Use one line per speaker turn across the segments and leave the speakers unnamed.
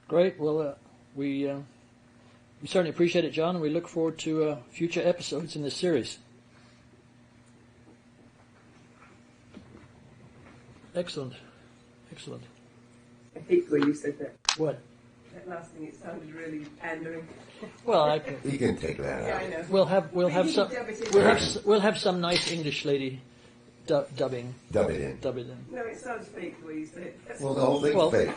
Great. Well, we certainly appreciate it, John, and we look forward to future episodes in this series. Excellent. Excellent.
I hate the way you said that.
What?
That last thing, it sounded really pandering.
Well,
You can take that out.
Yeah, I know.
We'll have some nice English lady dubbing.
Dub it in.
Dub it in.
No, it sounds fake the way you say it.
Well, the whole thing's
Well,
fake.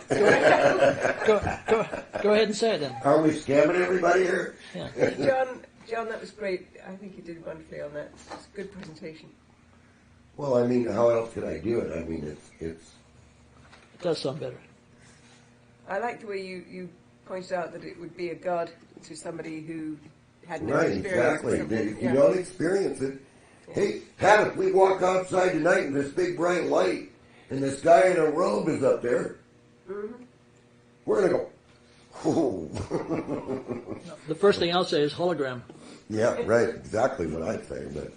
Go ahead and say it then.
Are we scamming everybody here?
Yeah.
John, that was great. I think you did wonderfully on that. It's a good presentation.
Well, I mean, how else could I do it? I mean, it's.
It does sound better.
I like the way you pointed out that it would be a god to somebody who had no
Right,
experience.
exactly. If you don't experience it. Hey, Pat, if we walk outside tonight and this big bright light and this guy in a robe is up there, we're going to go, whoa.
The first thing I'll say is hologram.
Yeah, right. Exactly what I'd say, but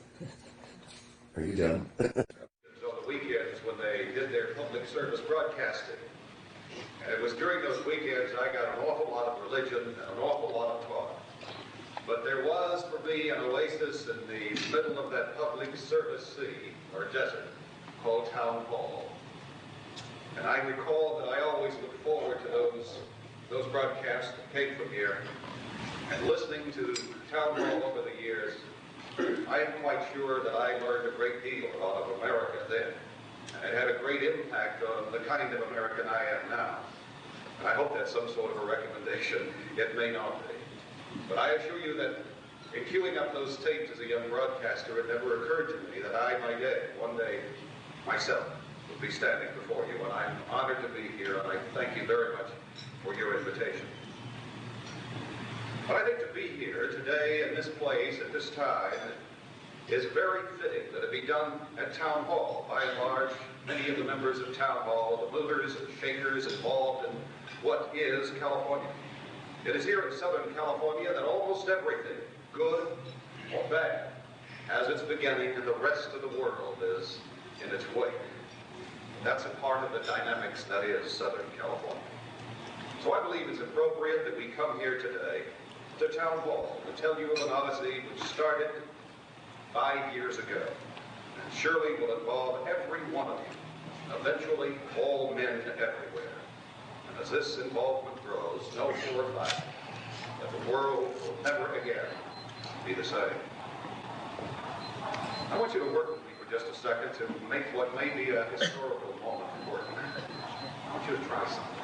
are you done?
On the weekends when they did their public service broadcasting. And it was during those weekends I got an awful lot of religion and an awful lot of talk. But there was, for me, an oasis in the middle of that public service sea, or desert, called Town Hall. And I recall that I always looked forward to those broadcasts that came from here. And listening to Town Hall over the years, I am quite sure that I learned a great deal about America then. And it had a great impact on the kind of American I am now. And I hope that's some sort of a recommendation. It may not be. But I assure you that in queuing up those tapes as a young broadcaster, it never occurred to me that I might one day, myself, would be standing before you. And I'm honored to be here, and I thank you very much for your invitation. But I think to be here today in this place at this time is very fitting that it be done at Town Hall. By and large, many of the members of Town Hall, the movers and shakers involved in what is California. It is here in Southern California that almost everything, good or bad, has its beginning and the rest of the world is in its wake. That's a part of the dynamics that is Southern California. So I believe it's appropriate that we come here today to Town Hall to tell you of an odyssey which started 5 years ago, and surely will involve every one of you, eventually all men everywhere. And as this involvement grows, know for a fact that the world will never again be the same. I want you to work with me for just a second to make what may be a historical moment work. I want you to try something.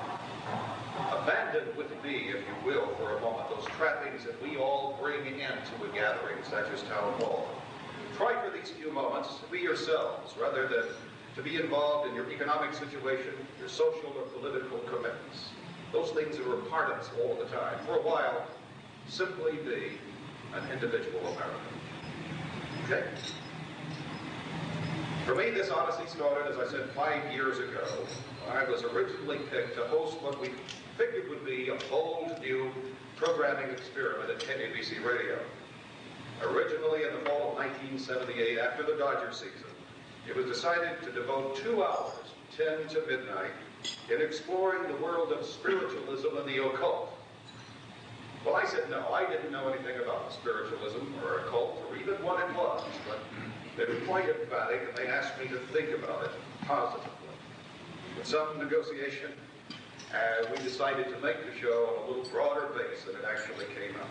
Abandon with me, if you will, for a moment, those trappings that we all bring into a gathering such as Town Hall. Try for these few moments to be yourselves rather than to be involved in your economic situation, your social or political commitments. Those things are a part of us all the time. For a while, simply be an individual American. Okay? For me, this odyssey started, as I said, 5 years ago. I was originally picked to host what we figured would be a bold new programming experiment at KABC Radio. Originally in the fall of 1978, after the Dodger season, it was decided to devote 2 hours, 10 to midnight, in exploring the world of spiritualism and the occult. Well, I said no. I didn't know anything about spiritualism or occult or even what it was, but they were quite emphatic and they asked me to think about it positively. With some negotiation, we decided to make the show on a little broader base than it actually came out.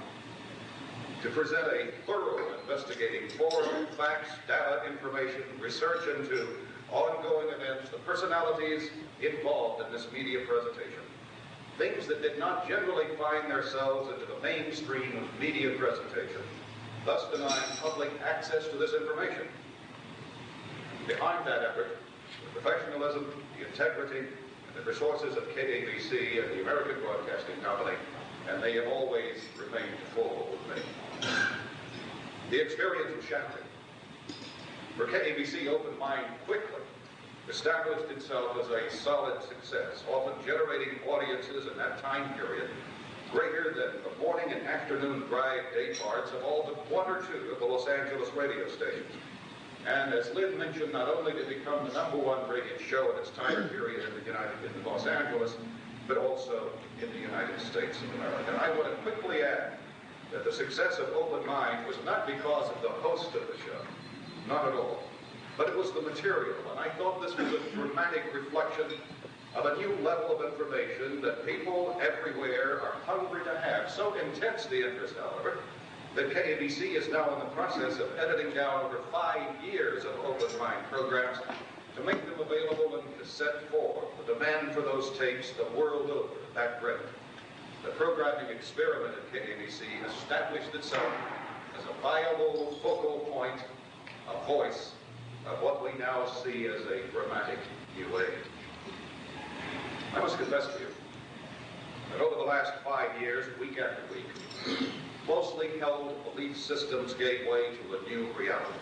To present a thorough investigating forward facts, data, information, research into ongoing events, the personalities involved in this media presentation. Things that did not generally find themselves into the mainstream media presentation, thus denying public access to this information. Behind that effort, the professionalism, the integrity, and the resources of KABC and the American Broadcasting Company, and they have always remained full with me. The experience was shattering. For KABC, Open Mind quickly established itself as a solid success, often generating audiences in that time period greater than the morning and afternoon drive day parts of all but 1 or 2 of the Los Angeles radio stations. And as Lynn mentioned, not only did it become the #1 rated show in its time period in Los Angeles, but also in the United States of America. And I want to quickly add that the success of Open Mind was not because of the host of the show, not at all, but it was the material. And I thought this was a dramatic reflection of a new level of information that people everywhere are hungry to have. So intense the interest, however, that KABC is now in the process of editing down over 5 years of Open Mind programs to make them available in cassette form. The demand for those tapes the world over is that great. The programming experiment at KABC established itself as a viable focal point, a voice of what we now see as a dramatic new age. I must confess to you that over the last 5 years, week after week, closely held belief systems gave way to a new reality.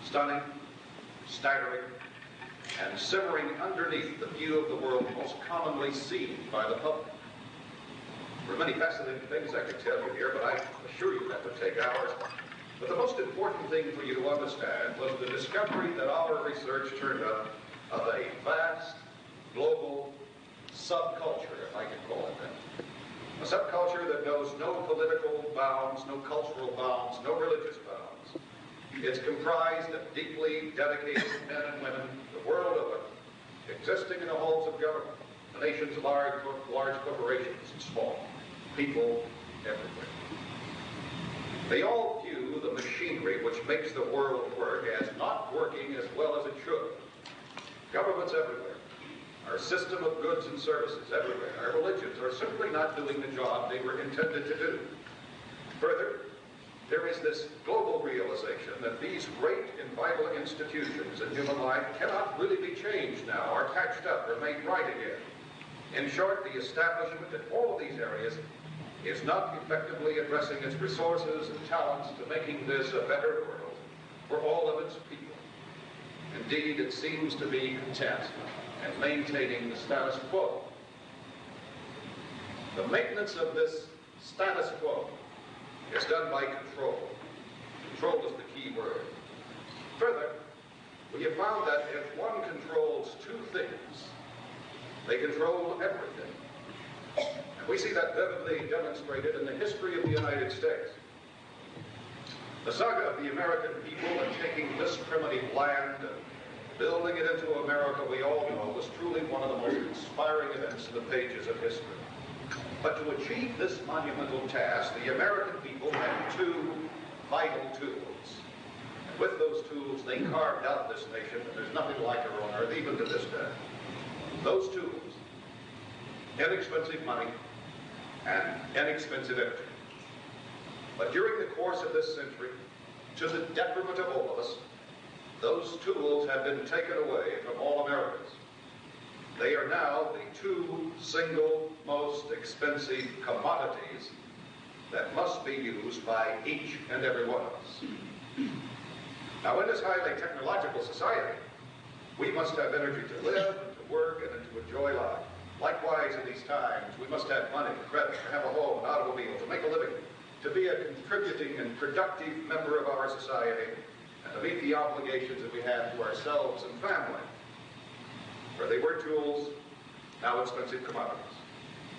Stunning, staggering, and simmering underneath the view of the world most commonly seen by the public. There are many fascinating things I could tell you here, but I assure you that would take hours. But the most important thing for you to understand was the discovery that our research turned up of a vast, global subculture, if I can call it that. A subculture that knows no political bounds, no cultural bounds, no religious bounds. It's comprised of deeply dedicated men and women the world over, existing in the halls of government, the nation's large corporations and small, people everywhere. They all view the machinery which makes the world work as not working as well as it should. Governments everywhere, our system of goods and services everywhere, our religions are simply not doing the job they were intended to do. Further, there is this global realization that these great and vital institutions in human life cannot really be changed now, or patched up, or made right again. In short, the establishment in all of these areas is not effectively addressing its resources and talents to making this a better world for all of its people. Indeed, it seems to be content and maintaining the status quo. The maintenance of this status quo is done by control. Control is the key word. Further, we have found that if one controls two things, they control everything. And we see that vividly demonstrated in the history of the United States. The saga of the American people and taking this primitive land and building it into America, we all know, was truly one of the most inspiring events in the pages of history. But to achieve this monumental task, the American people had two vital tools. And with those tools, they carved out this nation, and there's nothing like it on earth, even to this day. Those tools: inexpensive money and inexpensive energy. But during the course of this century, to the detriment of all of us, those tools have been taken away from all Americans. They are now the two single most expensive commodities that must be used by each and every one of us. Now, in this highly technological society, we must have energy to live, and to work, and to enjoy life. Likewise, in these times, we must have money, credit, to have a home, an automobile, to make a living, to be a contributing and productive member of our society, and to meet the obligations that we have to ourselves and family. Where they were tools, now expensive commodities.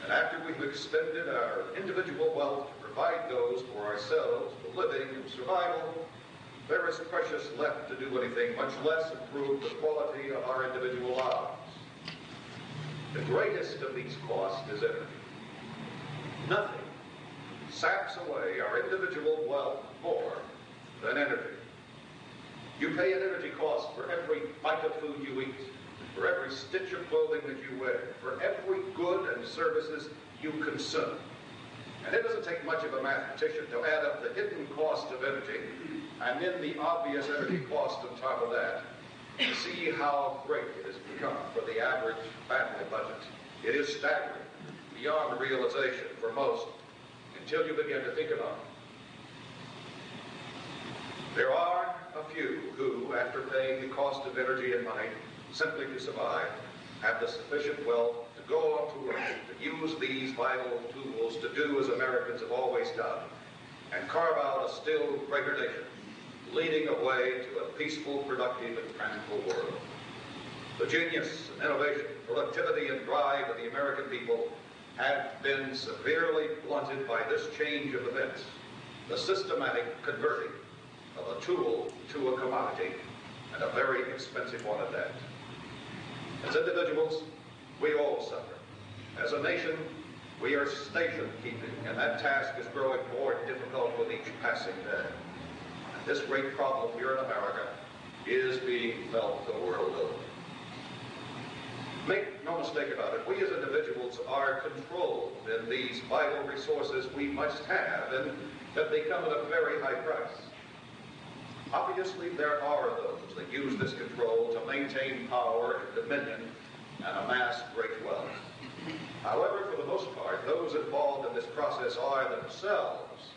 And after we've expended our individual wealth to provide those for ourselves, for living and survival, there is precious left to do anything, much less improve the quality of our individual lives. The greatest of these costs is energy. Nothing saps away our individual wealth more than energy. You pay an energy cost for every bite of food you eat, for every stitch of clothing that you wear, for every good and services you consume. And it doesn't take much of a mathematician to add up the hidden cost of energy and then the obvious energy cost on top of that to see how great it has become for the average family budget. It is staggering, beyond realization for most, until you begin to think about it. There are a few who, after paying the cost of energy and money simply to survive, have the sufficient wealth to go on to work, to use these vital tools to do as Americans have always done, and carve out a still greater nation, leading a way to a peaceful, productive, and tranquil world. The genius and innovation productivity and drive of the American people have been severely blunted by this change of events, the systematic converting of a tool to a commodity, and a very expensive one at that. As individuals, we all suffer. As a nation, we are station-keeping, and that task is growing more difficult with each passing day. And this great problem here in America is being felt the world over. Make no mistake about it, we as individuals are controlled in these vital resources we must have, and that they come at a very high price. Obviously, there are those that use this control to maintain power and dominion and amass great wealth. However, for the most part, those involved in this process are themselves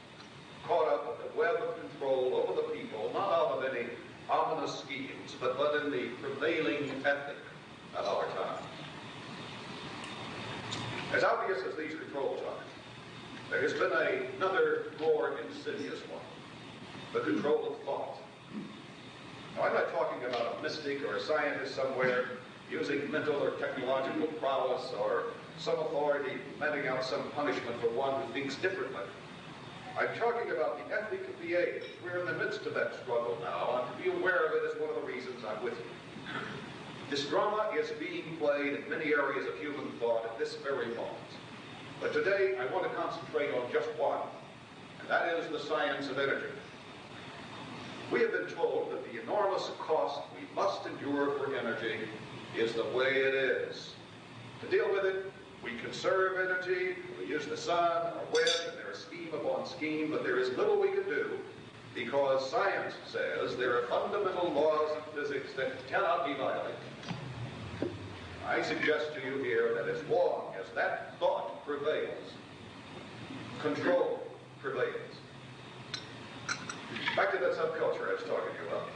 caught up in the web of control over the people, not out of any ominous schemes, but in the prevailing ethic of our time. As obvious as these controls are, there has been another more insidious one, the control of thought. Now, I'm not talking about a mystic or a scientist somewhere using mental or technological prowess or some authority meting out some punishment for one who thinks differently. I'm talking about the ethic of the age. We're in the midst of that struggle now, and to be aware of it is one of the reasons I'm with you. This drama is being played in many areas of human thought at this very moment. But today, I want to concentrate on just one, and that is the science of energy. We have been told that the enormous cost we must endure for energy is the way it is. To deal with it, we conserve energy, we use the sun, our wind, and there is scheme upon scheme, but there is little we can do because science says there are fundamental laws of physics that cannot be violated. I suggest to you here that as long as that thought prevails, control prevails. Back to that subculture I was talking to you about.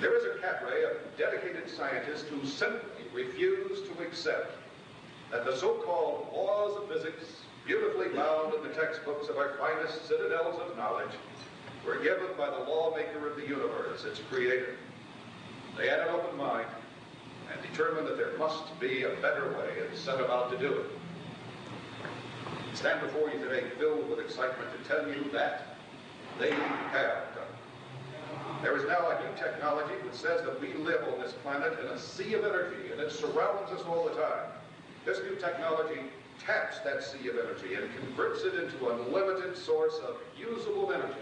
There is a cadre of dedicated scientists who simply refuse to accept that the so-called laws of physics, beautifully bound in the textbooks of our finest citadels of knowledge, were given by the lawmaker of the universe, its creator. They had an open mind and determined that there must be a better way and set about to do it. I stand before you today filled with excitement to tell you that they have done. There is now a new technology that says that we live on this planet in a sea of energy, and it surrounds us all the time. This new technology taps that sea of energy and converts it into an unlimited source of usable energy.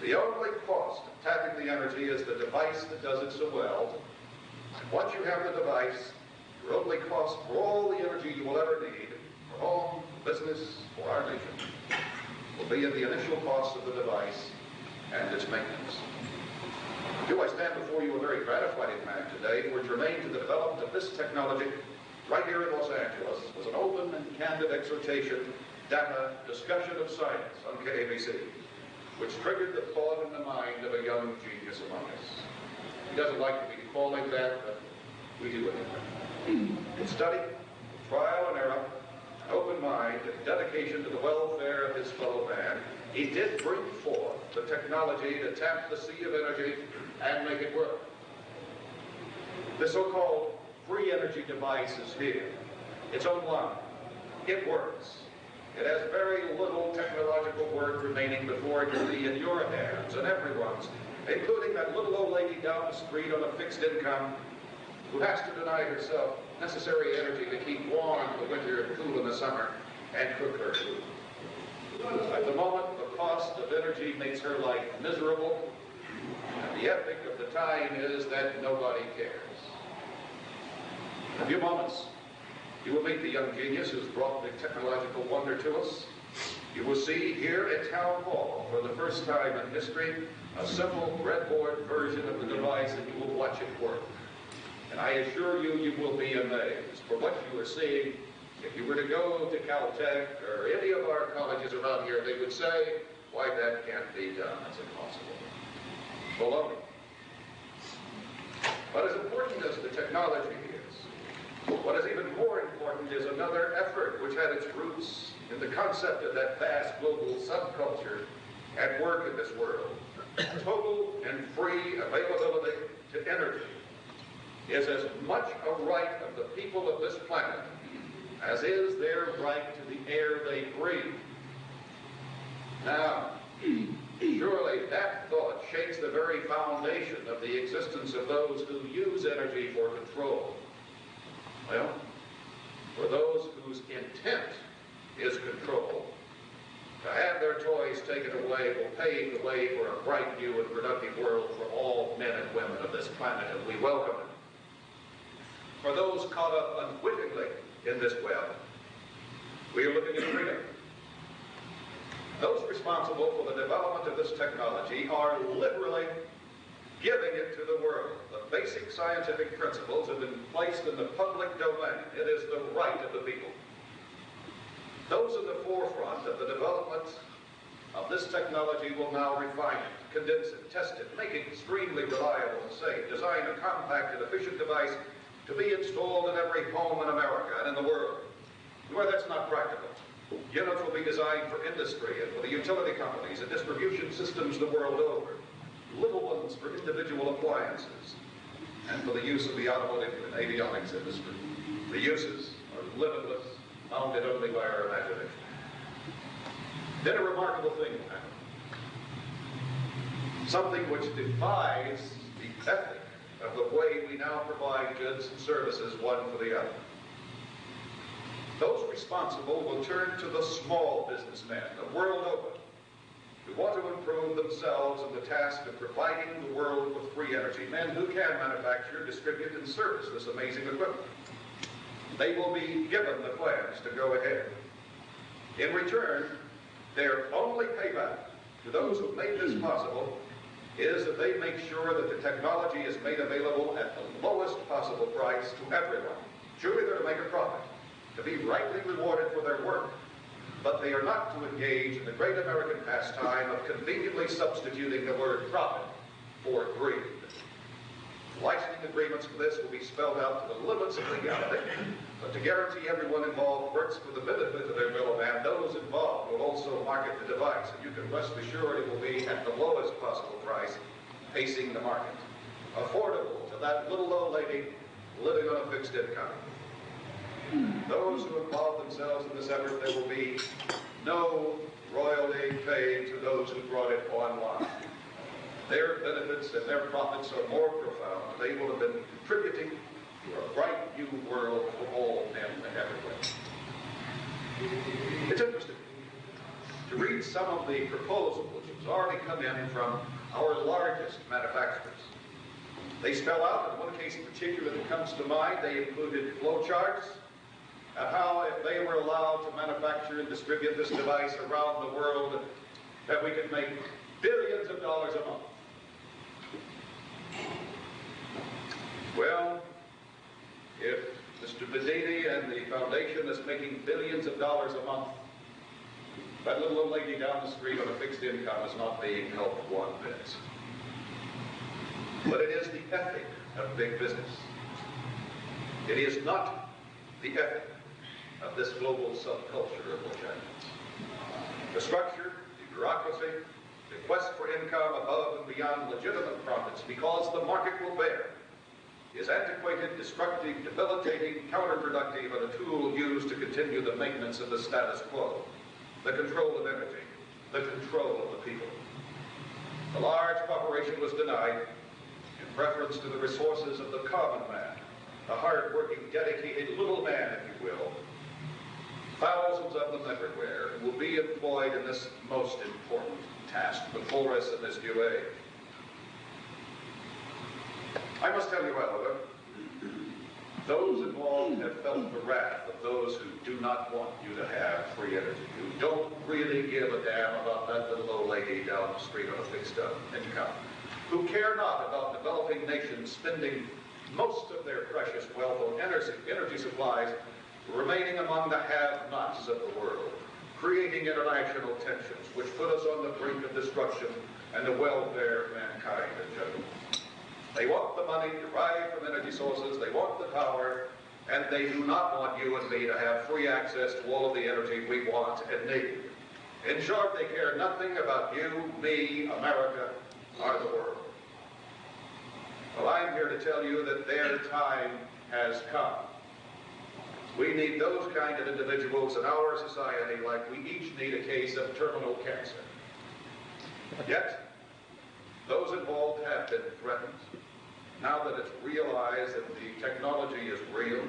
The only cost of tapping the energy is the device that does it so well. And once you have the device, your only cost for all the energy you will ever need, for home, business, for our nation, will be in the initial cost of the device and its maintenance. Do I stand before you a very gratified man today, who are germane to the development of this technology right here in Los Angeles was an open and candid exhortation, data, discussion of science on KABC, which triggered the thought in the mind of a young genius among us. He doesn't like to be called like that, but we do anyway. With study, trial and error, an open mind, and dedication to the welfare of his fellow man, he did bring forth the technology to tap the sea of energy and make it work. The so-called free energy device is here. It's online. It works. It has very little technological work remaining before it can be in your hands and everyone's, including that little old lady down the street on a fixed income who has to deny herself necessary energy to keep warm in the winter and cool in the summer and cook her food. At the moment, the cost of energy makes her life miserable, and the ethic of the time is that nobody cares. In a few moments, you will meet the young genius who's brought the technological wonder to us. You will see here at Town Hall, for the first time in history, a simple breadboard version of the device, and you will watch it work. And I assure you, you will be amazed. For what you are seeing, if you were to go to Caltech or any of our colleges around here, they would say, why, that can't be done. That's impossible. Baloney. But as important as the technology is, what is even more important is another effort which had its roots in the concept of that vast global subculture at work in this world. Total and free availability to energy. is as much a right of the people of this planet as is their right to the air they breathe. Now, surely that thought shakes the very foundation of the existence of those who use energy for control. Well, for those whose intent is control, to have their toys taken away will pave the way for a bright, new, and productive world for all men and women of this planet, and we welcome it. For those caught up unwittingly in this web, we are looking at freedom. Those responsible for the development of this technology are literally giving it to the world. The basic scientific principles have been placed in the public domain. It is the right of the people. Those in the forefront of the development of this technology will now refine it, condense it, test it, make it extremely reliable and safe, design a compact and efficient device to be installed in every home in America and in the world. Where that's not practical, units will be designed for industry and for the utility companies and distribution systems the world over, little ones for individual appliances, and for the use of the automotive and avionics industry. The uses are limitless, bounded only by our imagination. Then a remarkable thing will happen. Something which defies the ethic of the way we now provide goods and services one for the other. Those responsible will turn to the small businessmen, the world over, who want to improve themselves in the task of providing the world with free energy, men who can manufacture, distribute, and service this amazing equipment. They will be given the plans to go ahead. In return, their only payback to those who made this possible is that they make sure that the technology is made available at the lowest possible price to everyone. Surely they're to make a profit, to be rightly rewarded for their work, but they are not to engage in the great American pastime of conveniently substituting the word profit for greed. Licensing agreements for this will be spelled out to the limits of legality, but to guarantee everyone involved works for the benefit of their middleman, those involved will also market the device, and you can rest assured it will be at the lowest possible price, pacing the market, affordable to that little old lady living on a fixed income. Those who involve themselves in this effort, there will be no royalty paid to those who brought it online. Their benefits and their profits are more profound. They will have been contributing to a bright new world for all men everywhere. It's interesting to read some of the proposals which have already come in from our largest manufacturers. They spell out, in one case in particular that comes to mind, they included flow charts and how if they were allowed to manufacture and distribute this device around the world, that we could make billions of dollars a month. Well, if Mr. Bedini and the foundation is making billions of dollars a month, that little old lady down the street on a fixed income is not being helped one bit. But it is the ethic of big business. It is not the ethic of this global subculture of which I am. The structure, the bureaucracy, the quest for income above and beyond legitimate profits because the market will bear is antiquated, destructive, debilitating, counterproductive, and a tool used to continue the maintenance of the status quo, the control of energy, the control of the people. The large corporation was denied in preference to the resources of the common man, the hard-working, dedicated little man, if you will. Thousands of them everywhere will be employed in this most important task before us in this new age. I must tell you, however, those involved have felt the wrath of those who do not want you to have free energy, who don't really give a damn about that little old lady down the street on a fixed income, who care not about developing nations spending most of their precious wealth on energy supplies, remaining among the have-nots of the world, creating international tensions which put us on the brink of destruction and the welfare of mankind in general. They want the money derived from energy sources, they want the power, and they do not want you and me to have free access to all of the energy we want and need. In short, they care nothing about you, me, America, or the world. Well, I'm here to tell you that their time has come. We need those kind of individuals in our society like we each need a case of terminal cancer. Yet, those involved have been threatened. Now that it's realized that the technology is real,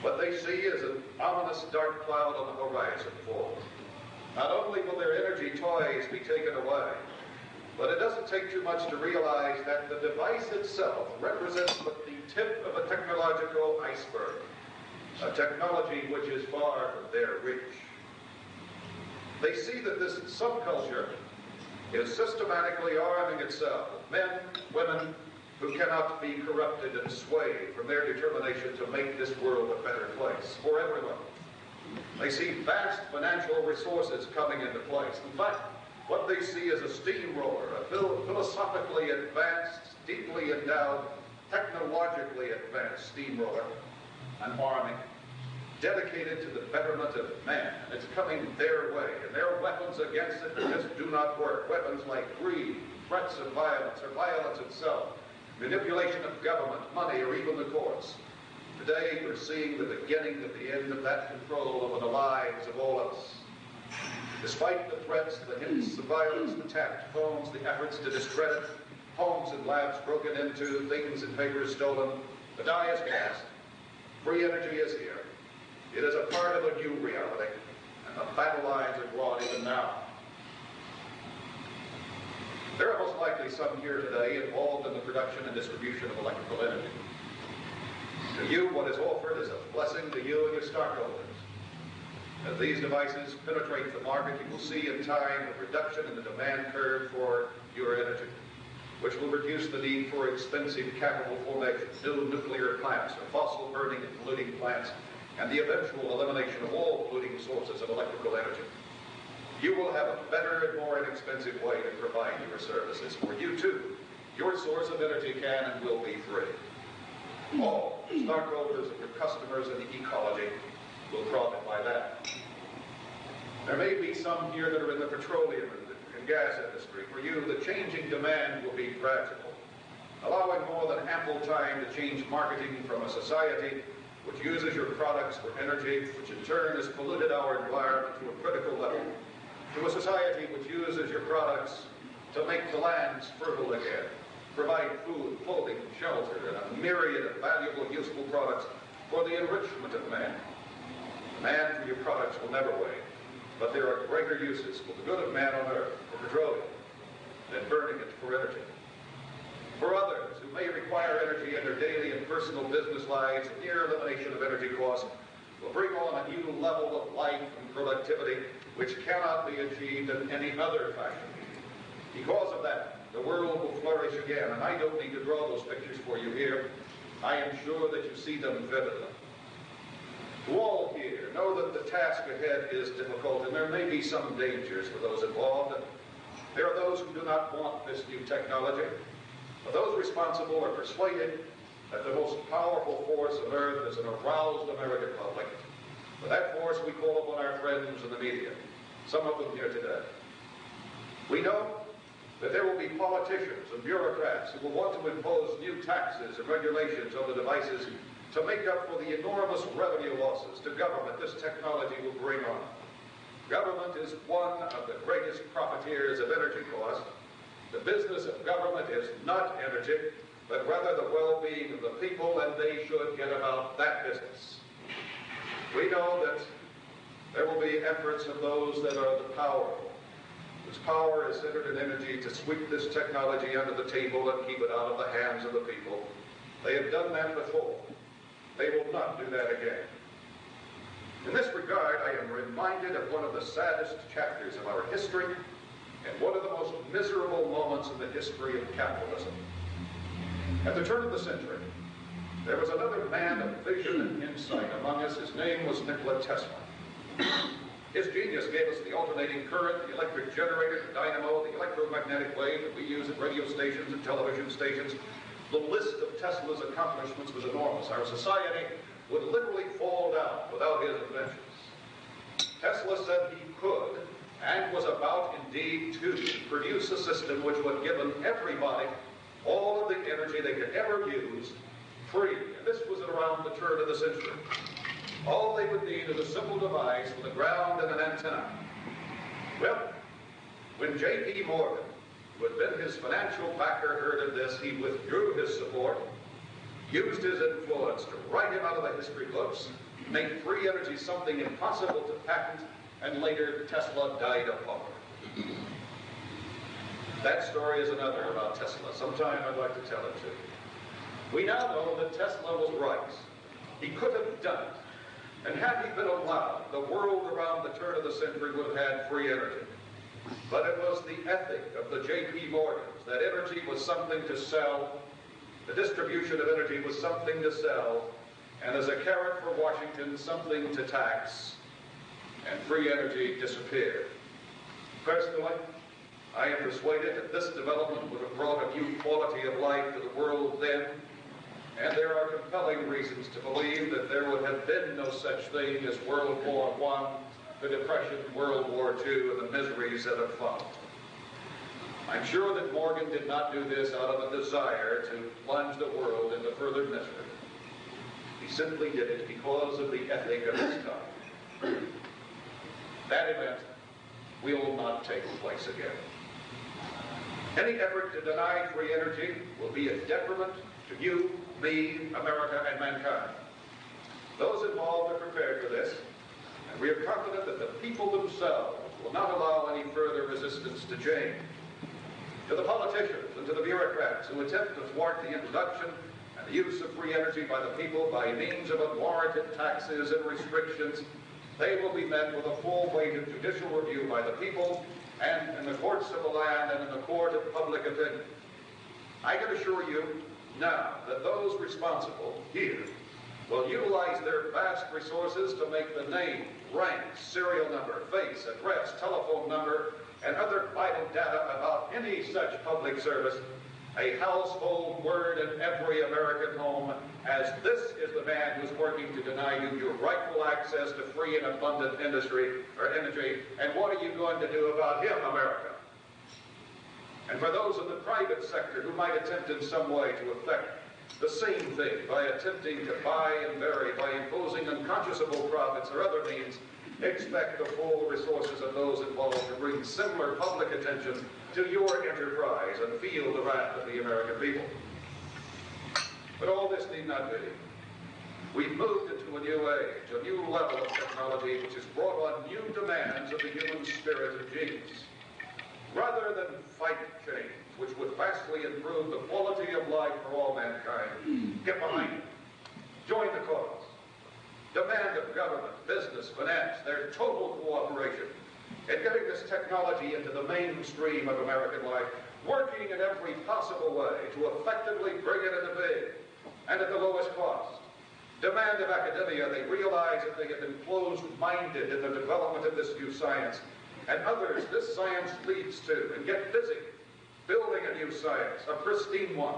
what they see is an ominous dark cloud on the horizon forward. Not only will their energy toys be taken away, but it doesn't take too much to realize that the device itself represents but the tip of a technological iceberg, a technology which is far from their reach. They see that this subculture is systematically arming itself with men, women, who cannot be corrupted and swayed from their determination to make this world a better place for everyone. They see vast financial resources coming into place. In fact, what they see is a steamroller, a philosophically advanced, deeply endowed, technologically advanced steamroller, an army dedicated to the betterment of man. And it's coming their way, and their weapons against it just do not work. Weapons like greed, threats of violence, or violence itself, manipulation of government, money, or even the courts. Today, we're seeing the beginning of the end of that control over the lives of all of us. Despite the threats, the hints, the violence, the tapped phones, the efforts to discredit, homes and labs broken into, things and papers stolen, the die is cast. Free energy is here. It is a part of a new reality, and the battle lines are drawn even now. There are most likely some here today involved in the production and distribution of electrical energy. To you, what is offered is a blessing to you and your stockholders. As these devices penetrate the market, you will see in time a reduction in the demand curve for your energy, which will reduce the need for expensive capital formation, new nuclear plants, or fossil burning and polluting plants, and the eventual elimination of all polluting sources of electrical energy. You will have a better and more inexpensive way to provide your services. For you too, your source of energy can and will be free. All the stockholders and your customers and the ecology will profit by that. There may be some here that are in the petroleum and gas industry. For you, the changing demand will be gradual, allowing more than ample time to change marketing from a society which uses your products for energy, which in turn has polluted our environment to a critical level, to a society which uses your products to make the lands fertile again, provide food, clothing, shelter, and a myriad of valuable, useful products for the enrichment of man. Demand for your products will never wane, but there are greater uses for the good of man on earth, for petroleum, than burning it for energy. For others who may require energy in their daily and personal business lives, the near elimination of energy costs will bring on a new level of life and productivity which cannot be achieved in any other fashion. Because of that, the world will flourish again, and I don't need to draw those pictures for you here. I am sure that you see them vividly. To all here, know that the task ahead is difficult, and there may be some dangers for those involved. And there are those who do not want this new technology, but those responsible are persuaded that the most powerful force on earth is an aroused American public. For that force, we call upon our friends in the media, some of them here today. We know that there will be politicians and bureaucrats who will want to impose new taxes and regulations on the devices to make up for the enormous revenue losses to government this technology will bring on. Government is one of the greatest profiteers of energy costs. The business of government is not energy, but rather the well-being of the people, and they should get about that business. We know that there will be efforts of those that are the powerful, whose power is centered in energy, to sweep this technology under the table and keep it out of the hands of the people. They have done that before. They will not do that again. In this regard, I am reminded of one of the saddest chapters of our history and one of the most miserable moments in the history of capitalism. At the turn of the century, there was another man of vision and insight among us. His name was Nikola Tesla. His genius gave us the alternating current, the electric generator, the dynamo, the electromagnetic wave that we use at radio stations and television stations. The list of Tesla's accomplishments was enormous. Our society would literally fall down without his inventions. Tesla said he could, and was about indeed to, produce a system which would give everybody all of the energy they could ever use free. And this was at around the turn of the century. All they would need is a simple device with a ground and an antenna. Well, when J.P. Morgan, who had been his financial backer, heard of this, he withdrew his support, used his influence to write him out of the history books, make free energy something impossible to patent, and later Tesla died of hunger. That story is another about Tesla. Sometime I'd like to tell it to you. We now know that Tesla was right. He could have done it. And had he been allowed, the world around the turn of the century would have had free energy. But it was the ethic of the J.P. Morgans that energy was something to sell, the distribution of energy was something to sell, and as a carrot for Washington, something to tax, and free energy disappeared. Personally, I am persuaded that this development would have brought a new quality of life to the world then, and there are compelling reasons to believe that there would have been no such thing as World War I, the Depression, World War II, and the miseries that have followed. I'm sure that Morgan did not do this out of a desire to plunge the world into further misery. He simply did it because of the ethic of his time. That event will not take place again. Any effort to deny free energy will be a detriment to you, me, America, and mankind. Those involved are prepared for this, and we are confident that the people themselves will not allow any further resistance to change. To the politicians and to the bureaucrats who attempt to thwart the introduction and the use of free energy by the people by means of unwarranted taxes and restrictions, they will be met with a full-weighted judicial review by the people and in the courts of the land and in the court of public opinion. I can assure you now that those responsible here will utilize their vast resources to make the name, rank, serial number, face, address, telephone number, and other vital data about any such public service a household word in every American home, as this is the man who's working to deny you your rightful access to free and abundant industry or energy, and what are you going to do about him, America? And for those in the private sector who might attempt in some way to affect the same thing by attempting to buy and vary, by imposing unconscionable profits or other means, expect the full resources of those involved to bring similar public attention to your enterprise and feel the wrath of the American people. But all this need not be. We've moved into a new age, a new level of technology which has brought on new demands of the human spirit and genius. Rather than fight change, which would vastly improve the quality of life for all mankind, get behind it. Join the cause. Demand of government, business, finance, their total cooperation in getting this technology into the mainstream of American life, working in every possible way to effectively bring it into being, and at the lowest cost. Demand of academia, they realize that they have been closed-minded in the development of this new science, and others this science leads to, and get busy building a new science, a pristine one,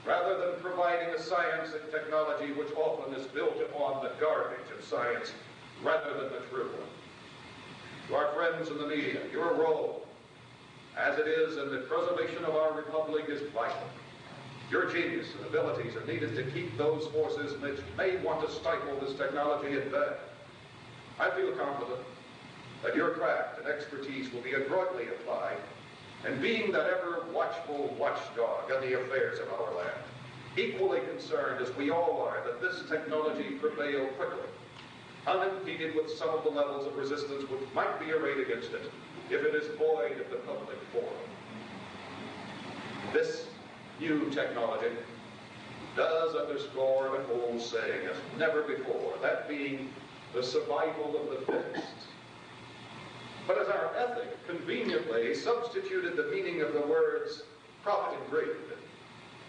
rather than providing a science and technology which often is built upon the garbage of science rather than the true one. To our friends in the media, your role, as it is in the preservation of our republic, is vital. Your genius and abilities are needed to keep those forces which may want to stifle this technology at bay. I feel confident that your craft and expertise will be adroitly applied, and being that ever watchful watchdog on the affairs of our land, equally concerned as we all are that this technology prevail quickly, unimpeded with some of the levels of resistance which might be arrayed against it if it is void of the public forum. This new technology does underscore an old saying as never before, that being the survival of the fittest. But as our ethic conveniently substituted the meaning of the words profit and greed,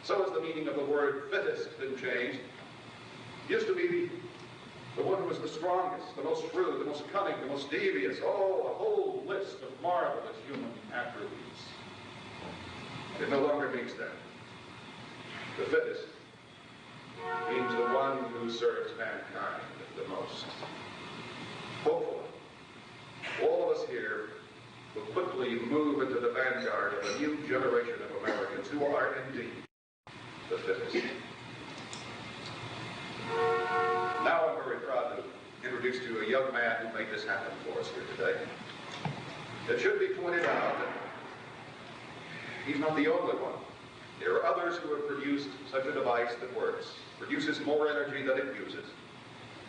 so has the meaning of the word fittest been changed. It used to be the one who was the strongest, the most shrewd, the most cunning, the most devious, a whole list of marvelous human attributes. It no longer means that. The fittest means the one who serves mankind the most. Hopefully, all of us here will quickly move into the vanguard of a new generation of Americans who are indeed for us here today. It should be pointed out that he's not the only one. There are others who have produced such a device that works, produces more energy than it uses.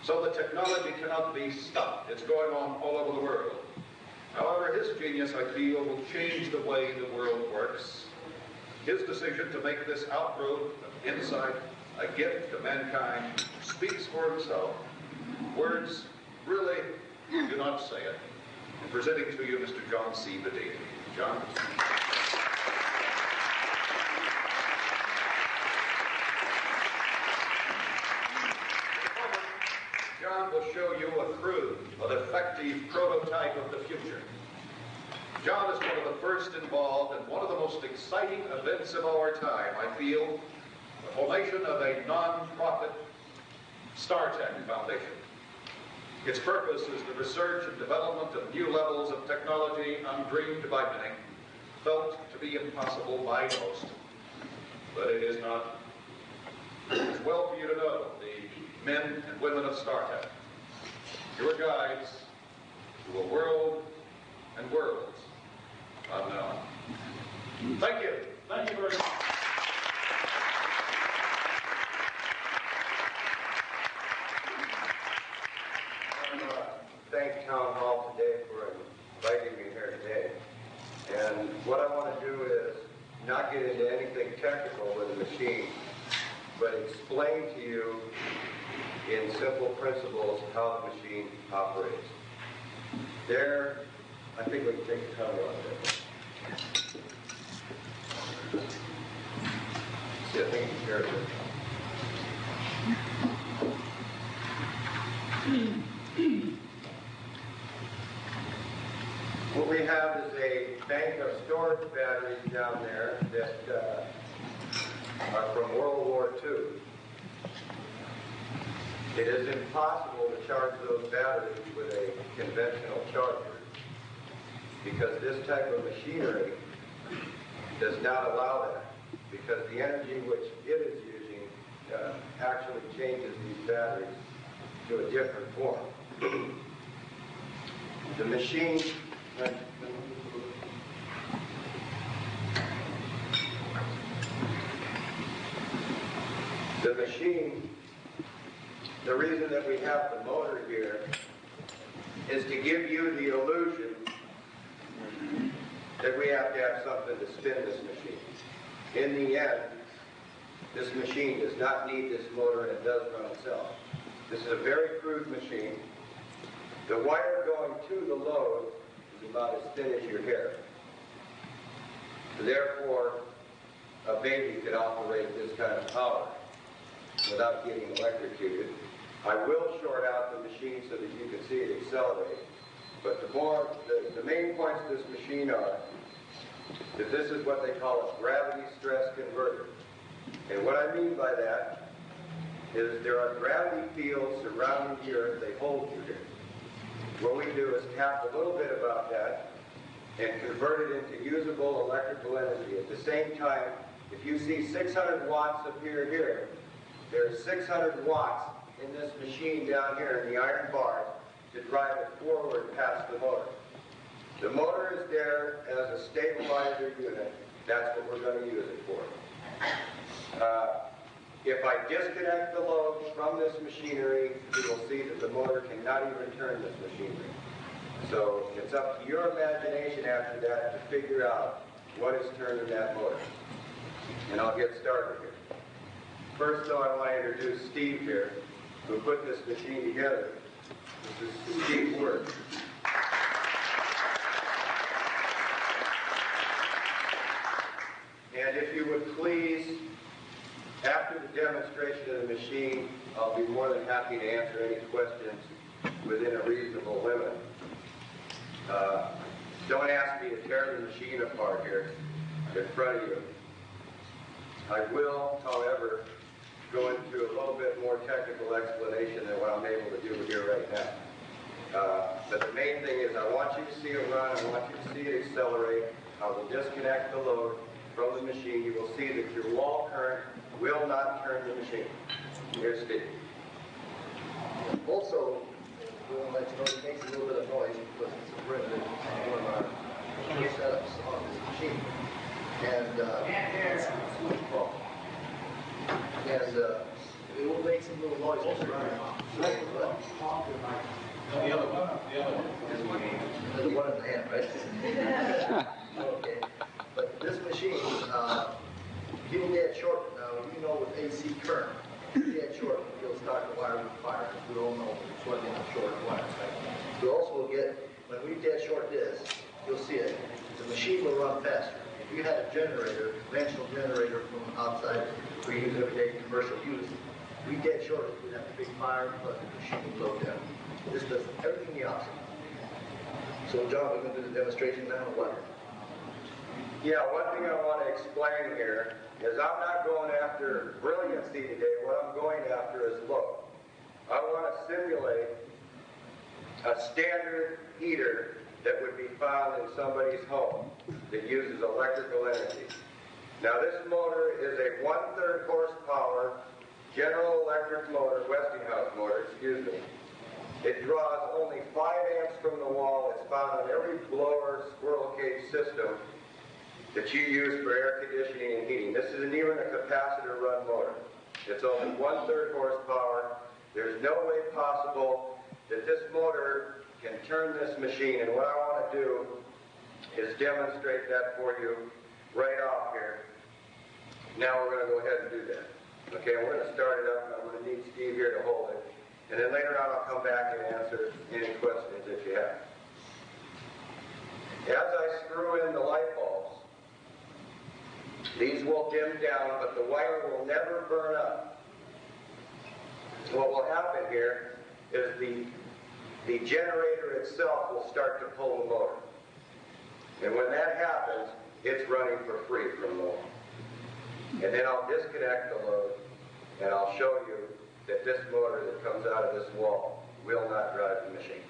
So the technology cannot be stopped. It's going on all over the world. However, his genius, I feel, will change the way the world works. His decision to make this outgrowth of insight a gift to mankind speaks for himself. Words really do not say it. I'm presenting to you Mr. John C. Bedini. John? John will show you a crude but effective prototype of the future. John is one of the first involved in one of the most exciting events of our time, I feel, the formation of a non-profit StarTech Foundation. Its purpose is the research and development of new levels of technology undreamed by many, felt to be impossible by most. But it is not. It's well for you to know, the men and women of StarTech, your guides to a world and worlds unknown. Thank you. Thank you very much.
Thank Town Hall today for inviting me here today. And what I want to do is not get into anything technical with the machine, but explain to you in simple principles how the machine operates. There, I think we can take the cover off there. See, I think you can hear it. What we have is a bank of storage batteries down there that are from World War II. It is impossible to charge those batteries with a conventional charger because this type of machinery does not allow that, because the energy which it is using actually changes these batteries to a different form. The machine the reason that we have the motor here is to give you the illusion that we have to have something to spin this machine. In the end, this machine does not need this motor, and it does run itself. This is a very crude machine. The wire going to the load is about as thin as your hair. Therefore, a baby could operate this kind of power without getting electrocuted. I will short out the machine so that you can see it accelerate. But the main points of this machine are that this is what they call a gravity stress converter. And what I mean by that is there are gravity fields surrounding the Earth. They hold you here. What we do is tap a little bit about that and convert it into usable electrical energy. At the same time, if you see 600 watts appear here, there's 600 watts in this machine down here in the iron bars to drive it forward past the motor. The motor is there as a stabilizer unit. That's what we're going to use it for. If I disconnect the load from this machinery, you will see that the motor cannot even turn this machinery. So it's up to your imagination after that to figure out what is turning that motor. And I'll get started here. First, though, I want to introduce Steve here, who put this machine together. This is Steve's work. And if you would please, after the demonstration of the machine, I'll be more than happy to answer any questions within a reasonable limit. Don't ask me to tear the machine apart here in front of you. I will, however, go into a little bit more technical explanation than what I'm able to do here right now. But the main thing is I want you to see it run, I want you to see it accelerate. I will disconnect the load from the machine. You will see that your wall current will not turn the machine. Here's Steve.
Also, we want to let you know it makes a little bit of noise because it's a primitive one of our setups on this machine. And it will make some little noise.
The other one.
The one in the hand, right? Okay. But this machine, people get short now. You know, with AC current, you get short, you'll start the wire with fire. We all know plugging in short wires, right? We also get, when we dead short this, you'll see it. The machine will run faster. If you had a generator, conventional generator from outside, we use everyday commercial use, we dead short, we'd have a big fire, but the machine would blow down. This does everything the opposite. So John, we're going to do the demonstration now, or what?
Yeah, one thing I want to explain here is I'm not going after brilliancy today. What I'm going after is look. I want to simulate a standard heater that would be found in somebody's home that uses electrical energy. Now this motor is a 1/3 horsepower General Electric motor, Westinghouse motor, excuse me. It draws only 5 amps from the wall. It's found on every blower squirrel cage system that you use for air conditioning and heating. This isn't even a capacitor run motor. It's only 1/3 horsepower. There's no way possible that this motor can turn this machine, and what I want to do is demonstrate that for you right off here. Now we're going to go ahead and do that. Okay, we're going to start it up, and I'm going to need Steve here to hold it. And then later on I'll come back and answer any questions that you have. As I screw in the light bulbs, these will dim down, but the wire will never burn up. What will happen here is the generator itself will start to pull the motor. And when that happens, it's running for free from the wall. And then I'll disconnect the load, and I'll show you that this motor that comes out of this wall will not drive the machine.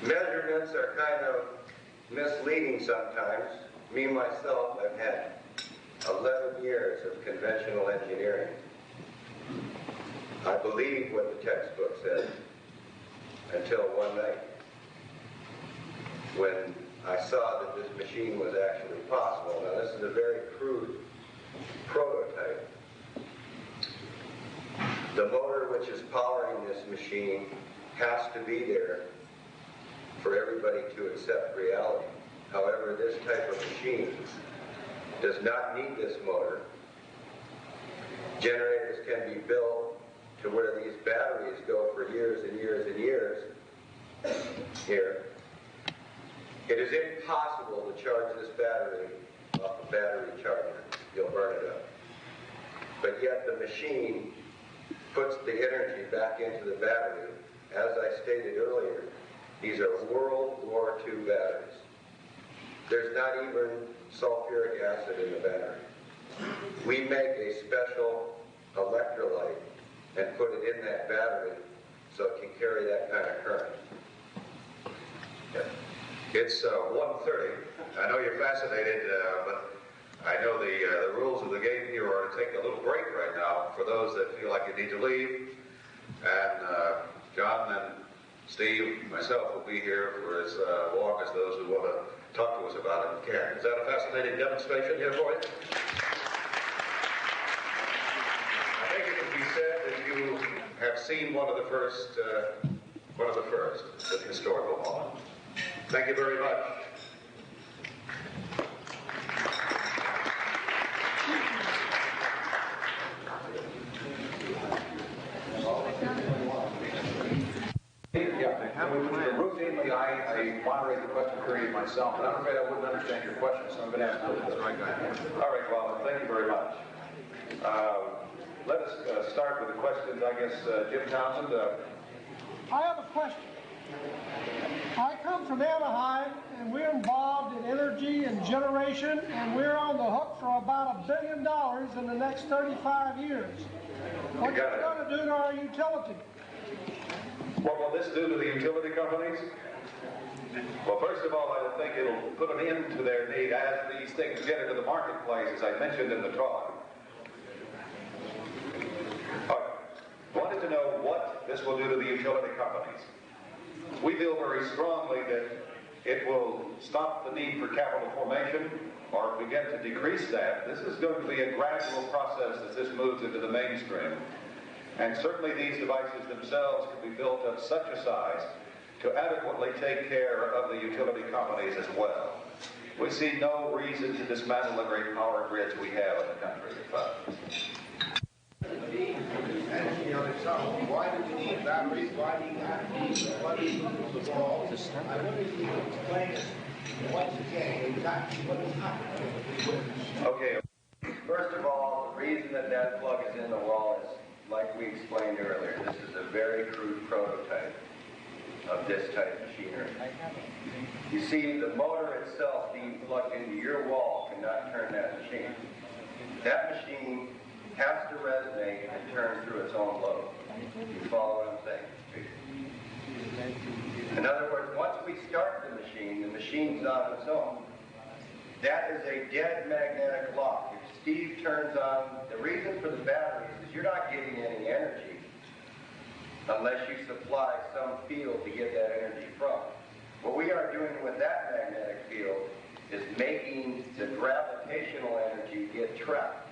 Measurements are kind of misleading sometimes. Me, myself, I've had 11 years of conventional engineering. I believed what the textbook said until one night when I saw that this machine was actually possible. Now, this is a very crude prototype. The motor which is powering this machine has to be there for everybody to accept reality. However, this type of machine does not need this motor. Generators can be built to where these batteries go for years and years and years. Here. It is impossible to charge this battery off a battery charger. You'll burn it up. But yet the machine puts the energy back into the battery. As I stated earlier, these are World War II batteries. There's not even sulfuric acid in the battery. We make a special electrolyte and put it in that battery so it can carry that kind of current.
It's 1:30. I know you're fascinated, but I know the rules of the game here are to take a little break right now for those that feel like you need to leave. And John and Steve, myself will be here for as long as those who want to talk to us about it can. Is that a fascinating demonstration here for you? I think it can be said that you have seen one of the first at historical moment. Thank you very much. Routinely, I moderate the question period myself, but I'm afraid I wouldn't understand your question, so I'm going to ask the right guy. All right, well, thank you very much. Let us start with the questions. I guess, Jim Townsend.
I have a question. I come from Anaheim, and we're involved in energy and generation, and we're on the hook for about $1 billion in the next 35 years. What are you going to do to our utility?
What will this do to the utility companies? Well, first of all, I think it'll put an end to their need as these things get into the marketplace, as I mentioned in the talk. Wanted to know what this will do to the utility companies. We feel very strongly that it will stop the need for capital formation or begin to decrease that. This is going to be a gradual process as this moves into the mainstream. And certainly these devices themselves can be built of such a size to adequately take care of the utility companies as well. We see no reason to dismantle the great power grids we have in the country.
Energy on its own. Why do we need batteries? Why do you have these walls? I wonder if you could explain it once again exactly what is happening.
Okay. First of all, the reason that plug is in the wall is, like we explained earlier, this is a very crude prototype of this type of machinery. You see, the motor itself being plugged into your wall cannot turn that machine. That machine has to resonate and turn through its own load. You follow what I'm saying? In other words, once we start the machine's on its own. That is a dead magnetic lock. If Steve turns on, the reason for the batteries is you're not getting any energy unless you supply some field to get that energy from. What we are doing with that magnetic field is making the gravitational energy get trapped.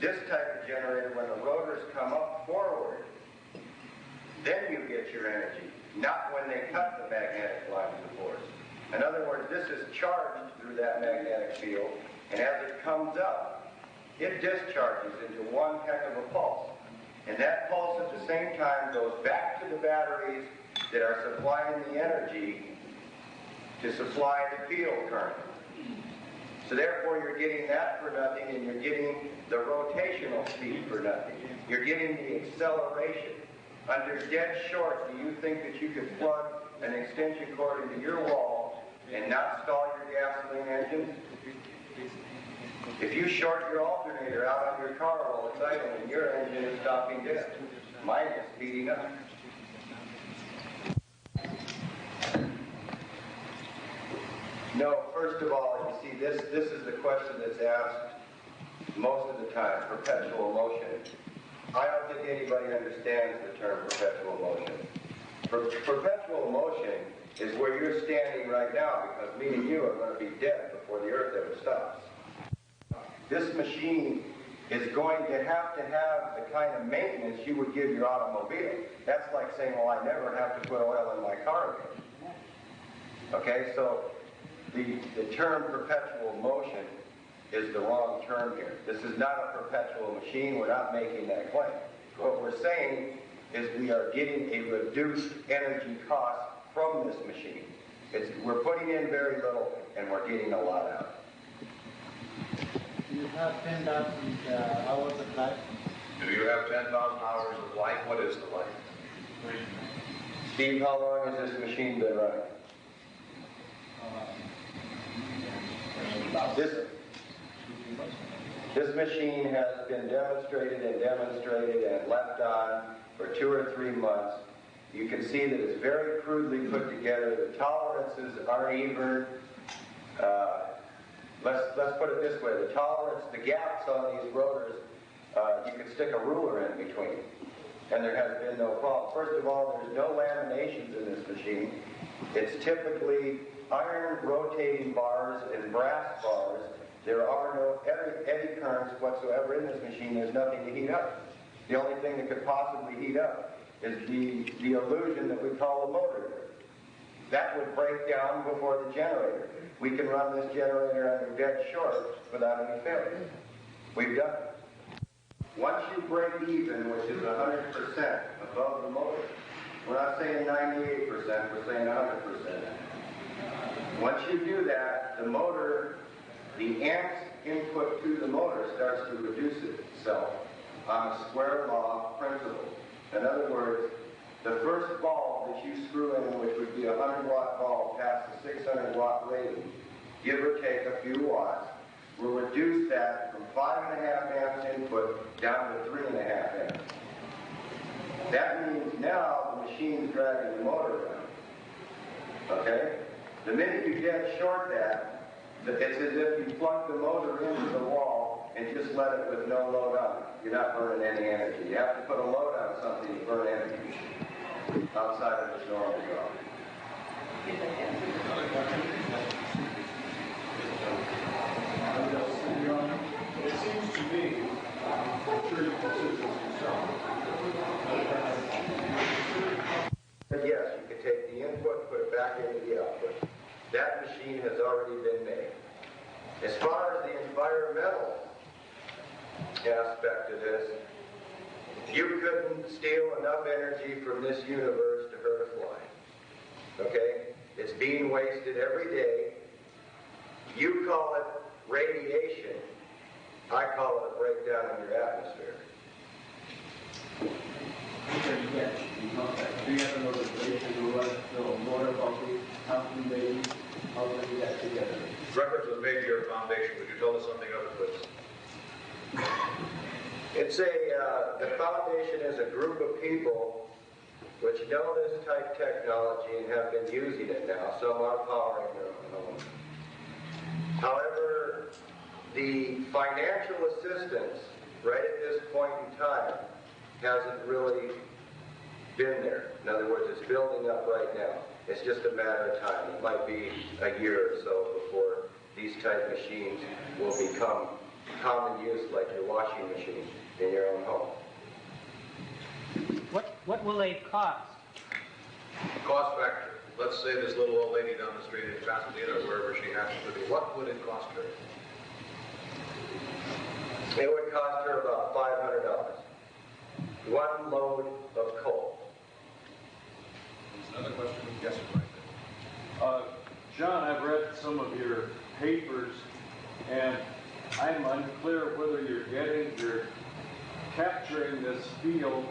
This type of generator, when the rotors come up forward, then you get your energy, not when they cut the magnetic lines of force. In other words, this is charged through that magnetic field, and as it comes up, it discharges into one heck of a pulse. And that pulse at the same time goes back to the batteries that are supplying the energy to supply the field current. So therefore, you're getting that for nothing, and you're getting the rotational speed for nothing. You're getting the acceleration. Under dead short, do you think that you could plug an extension cord into your wall and not stall your gasoline engines? If you short your alternator out on your car while it's idling, your engine is stopping dead. Mine is speeding up. No, first of all, you see, this is the question that's asked most of the time, perpetual motion. I don't think anybody understands the term perpetual motion. Perpetual motion is where you're standing right now, because me and you are going to be dead before the earth ever stops. This machine is going to have the kind of maintenance you would give your automobile. That's like saying, well, I never have to put oil in my car again. Okay, so the term perpetual motion is the wrong term here. This is not a perpetual machine. We're not making that claim. What we're saying is we are getting a reduced energy cost from this machine. We're putting in very little and we're getting a lot out.
You have 10,000 hours of life.
Do you have 10,000 hours of life? What is the life?
Steve, how long has this machine been running? This machine has been demonstrated and left on for 2 or 3 months. You can see that it's very crudely put together. The tolerances aren't even, let's put it this way, the gaps on these rotors, you can stick a ruler in between, and there has been no problem. First of all, there's no laminations in this machine. It's typically iron rotating bars and brass bars. There are no eddy currents whatsoever in this machine. There's nothing to heat up. The only thing that could possibly heat up is the illusion that we call a motor. That would break down before the generator. We can run this generator under dead short without any failure. We've done it. Once you break even, which is 100% above the motor, we're not saying 98%, we're saying 100%. Once you do that, the motor, the amps input to the motor starts to reduce itself on a square law principle. In other words, the first bulb that you screw in, which would be a 100-watt bulb past the 600-watt rating, give or take a few watts, will reduce that from 5.5 amps input down to 3.5 amps. That means now the machine's dragging the motor around. Okay? The minute you dead short that, it's as if you plug the motor into the wall and just let it with no load on it. You're not burning any energy. You have to put a load on something to burn energy outside of its normal draw.
It seems to me, I'm sure you consider this yourself.
Yes, you can take the input, put it back into the output. That machine has already been made. As far as the environmental aspect of this, you couldn't steal enough energy from this universe to hurt a fly. Okay? It's being wasted every day. You call it radiation. I call it a breakdown in your atmosphere.
Do you have an organization who runs the water company, how do they do that together?
Reference was made to your foundation. Would you tell us something of it, please?
It's the foundation is a group of people which know this type technology and have been using it now. Some are powering their own homes. However, the financial assistance right at this point in time hasn't really been there. In other words, it's building up right now. It's just a matter of time. It might be a year or so before these type machines will become common use like your washing machine in your own home.
What will they cost?
Cost factor. Let's say this little old lady down the street in Pasadena, wherever she happens to be. What would it cost her?
It would cost her about $500. One load of coal.
Another question? Yes, sir. Right there.
John, I've read some of your papers, and I'm unclear whether you're capturing this field,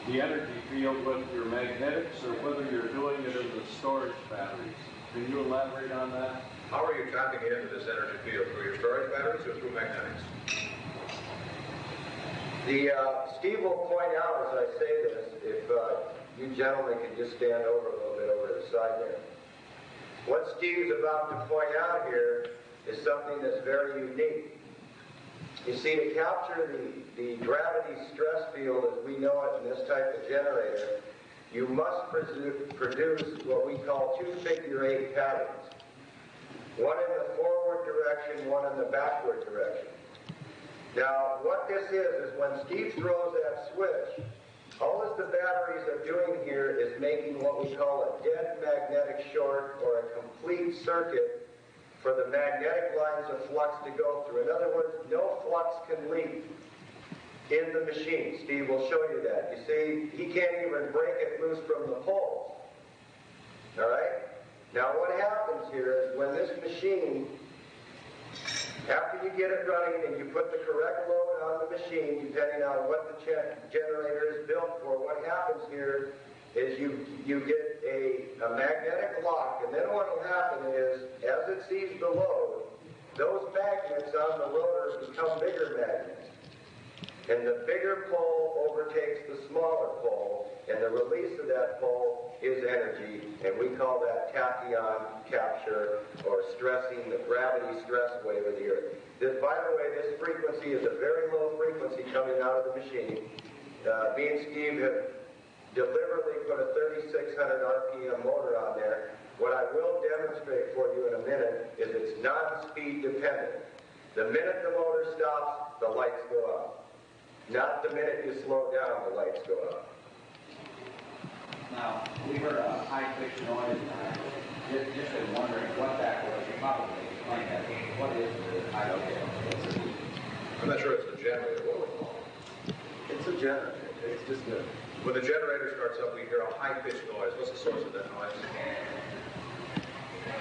the energy field, with your magnetics, or whether you're doing it in the storage batteries. Can you elaborate on that?
How are you tapping into this energy field? Through your storage batteries or through magnetics?
Steve will point out as I say this, if you gentlemen can just stand over a little bit over to the side there. What Steve's about to point out here is something that's very unique. You see, to capture the gravity stress field as we know it in this type of generator, you must produce what we call two figure-8 patterns. One in the forward direction, one in the backward direction. Now, what this is when Steve throws that switch, all that the batteries are doing here is making what we call a dead magnetic short or a complete circuit for the magnetic lines of flux to go through. In other words, no flux can leak in the machine. Steve will show you that. You see, he can't even break it loose from the poles. All right? Now what happens here is when this machine, after you get it running and you put the correct load on the machine, depending on what the generator is built for, what happens here is you get a magnetic lock, and then what will happen is, as it sees the load, those magnets on the rotor become bigger magnets. And the bigger pole overtakes the smaller pole, and the release of that pole is energy, and we call that tachyon capture, or stressing the gravity stress wave of the Earth. By the way, this frequency is a very low frequency coming out of the machine. Me and Steve have deliberately put a 3,600 RPM motor on there. What I will demonstrate for you in a minute is it's non-speed dependent. The minute the motor stops, the lights go up. Not the minute you slow down, the lights go up.
Now, we heard a high-pitched noise, and I just been wondering what that was. You probably explained that. What is the high-pitched noise?
I'm not sure it's the generator. What would we call it?
It's a generator. It's just a...
When the generator starts up, we hear a high-pitched noise. What's the source of that noise?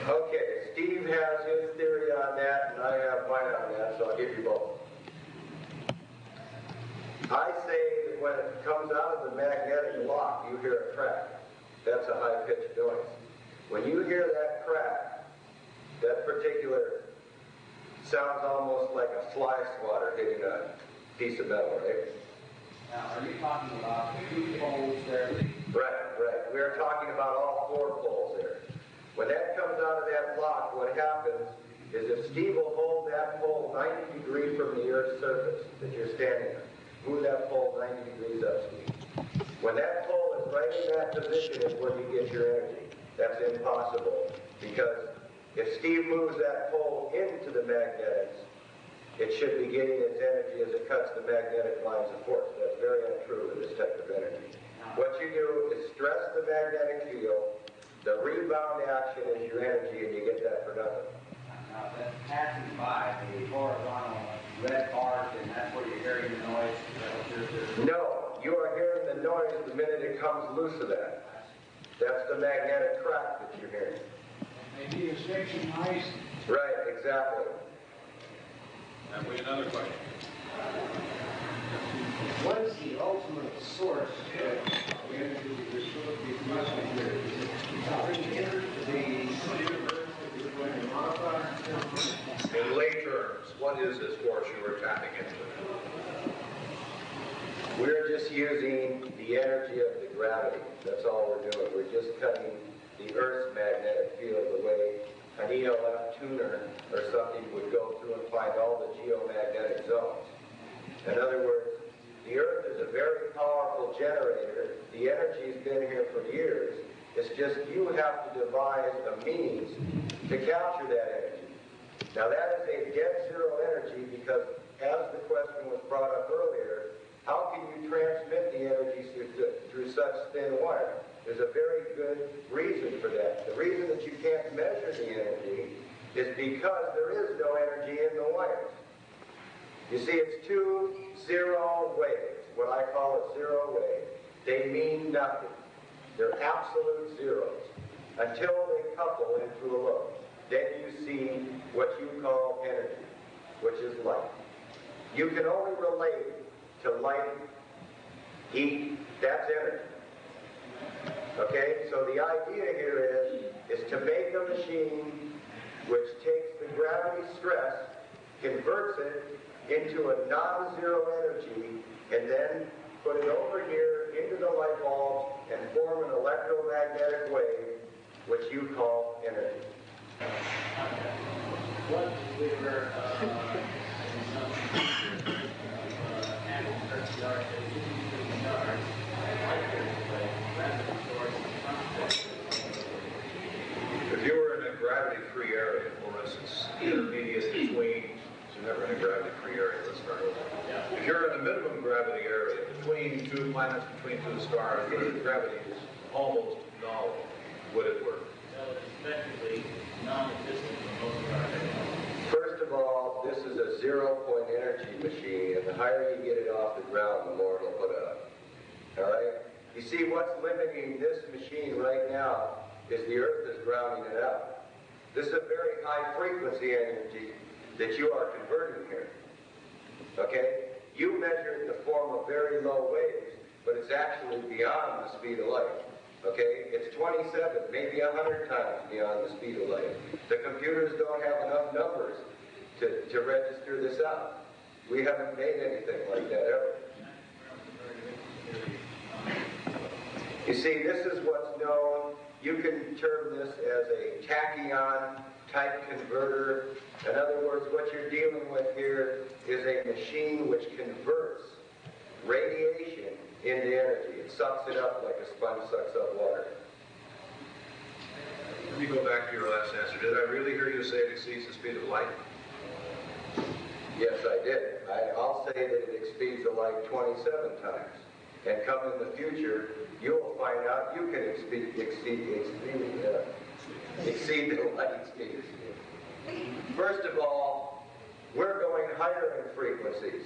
Okay, Steve has his theory on that, and I have mine on that, so I'll give you both. I say that when it comes out of the magnetic lock, you hear a crack. That's a high-pitched noise. When you hear that crack, that particular sounds almost like a fly swatter hitting a piece of metal, right?
Now, are you talking about two poles there?
Right. We are talking about all four poles there. When that comes out of that lock, what happens is that Steve will hold that pole 90 degrees from the Earth's surface that you're standing on. Move that pole 90 degrees up, Steve. When that pole is right in that position is where you get your energy. That's impossible, because if Steve moves that pole into the magnetics, it should be getting its energy as it cuts the magnetic lines of force. That's very untrue with this type of energy. What you do is stress the magnetic field, the rebound action is your energy, and you get that for nothing.
Now, that's passing by the horizontal red bars, and that's where you're hearing the noise?
No, you are hearing the noise the minute it comes loose of that. That's the magnetic crack that you're hearing.
Maybe a section ice.
Right, exactly.
And we another question.
What is the ultimate source of the energy that you're supposed to be producing here? Is it the universe that you're going to modify?
In lay terms, what is this force you were tapping into?
We're just using the energy of the gravity. That's all we're doing. We're just cutting the Earth's magnetic field the way an ELF tuner or something would go through and find all the geomagnetic zones. In other words, the Earth is a very powerful generator. The energy's been here for years. It's just you have to devise a means to capture that energy. Now that is a dead zero energy because, as the question was brought up earlier, how can you transmit the energy through such thin wire? There's a very good reason for that. The reason that you can't measure the energy is because there is no energy in the wires. You see, it's two zero waves, what I call a zero wave. They mean nothing. They're absolute zeros until they couple into a load. Then you see what you call energy, which is light. You can only relate to light, heat, that's energy. Okay, so the idea here is to make a machine which takes the gravity stress, converts it into a non-zero energy, and then put it over here into the light bulbs and form an electromagnetic wave, which you call energy.
What we were
gravity area. Between two planets, between two stars, where gravity is almost null, would it work?
So it's effectively non-existent for most of our technology.
First of all, this is a zero-point energy machine, and the higher you get it off the ground, the more it'll put up. All right? You see, what's limiting this machine right now is the Earth is grounding it out. This is a very high-frequency energy that you are converting here. Okay? You measure it in the form of very low waves, but it's actually beyond the speed of light. Okay? It's 27, maybe 100 times beyond the speed of light. The computers don't have enough numbers to register this out. We haven't made anything like that ever. You see, this is what's known, you can term this as a tachyon type converter. In other words, what you're dealing with here is a machine which converts radiation into energy. It sucks it up like a sponge sucks up water.
Let me go back to your last answer. Did I really hear you say it exceeds the speed of light?
Yes, I did. I'll say that it exceeds the light 27 times. And come in the future, you'll find out you can exceed the light speed. First of all, we're going higher in frequencies.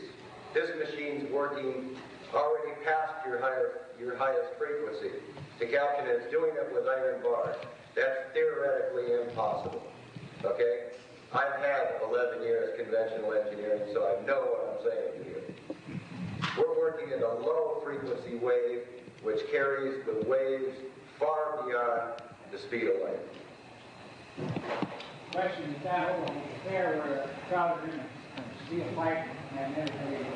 This machine's working already past your highest frequency. The calculator is doing it with iron bars. That's theoretically impossible. Okay? I've had 11 years conventional engineering, so I know what I'm saying to you. We're working in a low frequency wave, which carries the waves far beyond the speed of light.
Question is that over there where the crowd in a steel pipe and everything